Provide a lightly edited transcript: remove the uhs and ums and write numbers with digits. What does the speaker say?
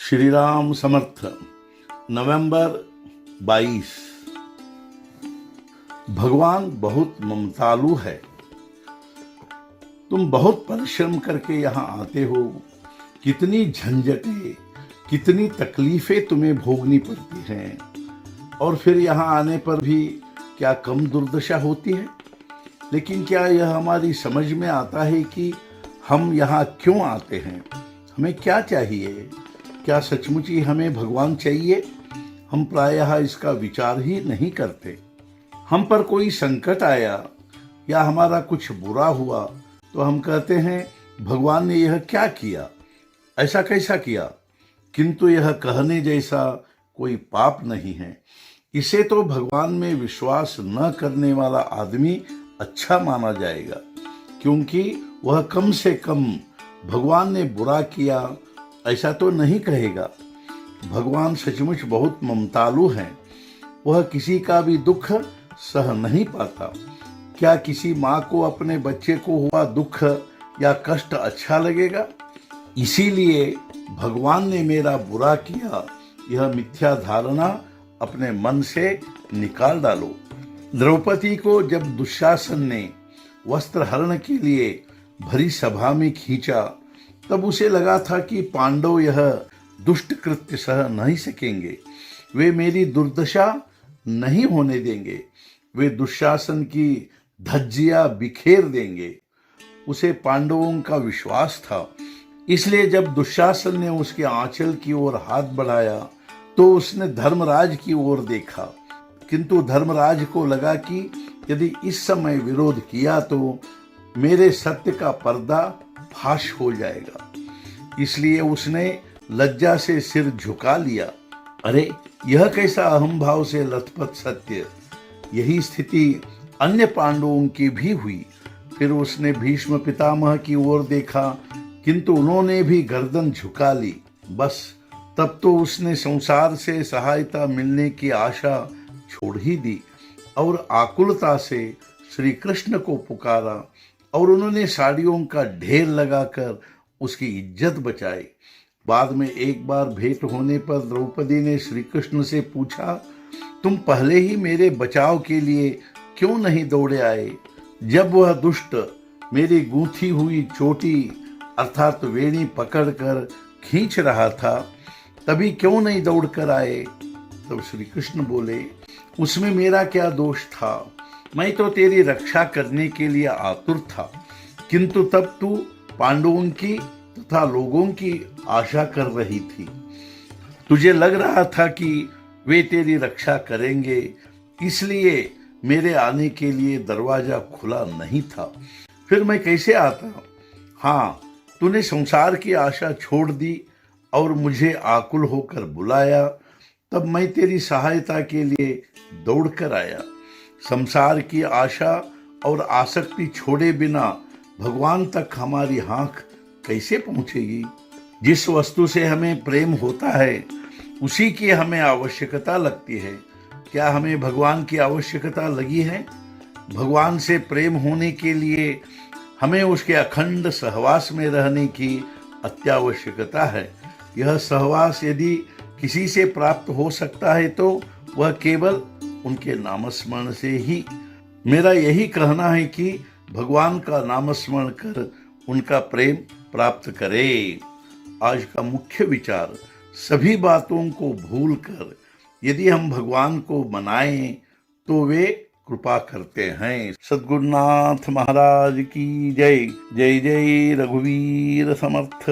श्री राम समर्थ। नवंबर 22। भगवान बहुत ममतालु है। तुम बहुत परिश्रम करके यहाँ आते हो, कितनी झंझटें, कितनी तकलीफें तुम्हें भोगनी पड़ती हैं, और फिर यहाँ आने पर भी क्या कम दुर्दशा होती है। लेकिन क्या यह हमारी समझ में आता है कि हम यहाँ क्यों आते हैं, हमें क्या चाहिए? क्या सचमुच ही हमें भगवान चाहिए? हम प्रायः इसका विचार ही नहीं करते। हम पर कोई संकट आया या हमारा कुछ बुरा हुआ तो हम कहते हैं भगवान ने यह क्या किया, ऐसा कैसा किया। किंतु यह कहने जैसा कोई पाप नहीं है। इसे तो भगवान में विश्वास न करने वाला आदमी अच्छा माना जाएगा, क्योंकि वह कम से कम भगवान ने बुरा किया ऐसा तो नहीं कहेगा। भगवान सचमुच बहुत ममतालु हैं। वह किसी का भी दुख सह नहीं पाता। क्या किसी माँ को अपने बच्चे को हुआ दुख या कष्ट अच्छा लगेगा? इसीलिए भगवान ने मेरा बुरा किया, यह मिथ्या धारणा अपने मन से निकाल डालो। द्रौपदी को जब दुशासन ने वस्त्रहरण के लिए भरी सभा में खींचा, तब उसे लगा था कि पांडव यह दुष्ट कृत्य सह नहीं सकेंगे, वे मेरी दुर्दशा नहीं होने देंगे, वे दुशासन की धज्जियां बिखेर देंगे। उसे पांडवों का विश्वास था। इसलिए जब दुशासन ने उसके आंचल की ओर हाथ बढ़ाया तो उसने धर्मराज की ओर देखा, किंतु धर्मराज को लगा कि यदि इस समय विरोध किया तो मेरे सत्य का पर्दा फाश हो जाएगा। इसलिए उसने लज्जा से सिर झुका लिया। अरे, यह कैसा अहम भाव से लथपथ सत्य! यही स्थिति अन्य पांडवों की भी हुई। फिर उसने भीष्म पितामह की ओर देखा, किंतु उन्होंने भी गर्दन झुका ली। बस तब तो उसने संसार से सहायता मिलने की आशा छोड़ ही दी और आकुलता से श्री कृष्ण को पुकारा, और उन्होंने साड़ियों का ढेर लगाकर उसकी इज्जत बचाई। बाद में एक बार भेंट होने पर द्रौपदी ने श्री कृष्ण से पूछा, तुम पहले ही मेरे बचाव के लिए क्यों नहीं दौड़े आए? जब वह दुष्ट मेरी गूंथी हुई चोटी अर्थात वेणी पकड़कर खींच रहा था, तभी क्यों नहीं दौड़कर आए? तब श्री कृष्ण बोले, उसमें मेरा क्या दोष था? मैं तो तेरी रक्षा करने के लिए आतुर था, किंतु तब तू पांडवों की तथा लोगों की आशा कर रही थी। तुझे लग रहा था कि वे तेरी रक्षा करेंगे, इसलिए मेरे आने के लिए दरवाजा खुला नहीं था। फिर मैं कैसे आता? हाँ, तूने संसार की आशा छोड़ दी और मुझे आकुल होकर बुलाया, तब मैं तेरी सहायता के लिए दौड़कर आया। संसार की आशा और आसक्ति छोड़े बिना भगवान तक हमारी आँख कैसे पहुंचेगी? जिस वस्तु से हमें प्रेम होता है उसी की हमें आवश्यकता लगती है। क्या हमें भगवान की आवश्यकता लगी है? भगवान से प्रेम होने के लिए हमें उसके अखंड सहवास में रहने की अत्यावश्यकता है। यह सहवास यदि किसी से प्राप्त हो सकता है तो वह केवल उनके नामस्मरण से ही। मेरा यही कहना है कि भगवान का नामस्मरण कर उनका प्रेम प्राप्त करे। आज का मुख्य विचार, सभी बातों को भूलकर यदि हम भगवान को मनाएं तो वे कृपा करते हैं। सद्गुरुनाथ महाराज की जय। जय जय रघुवीर समर्थ।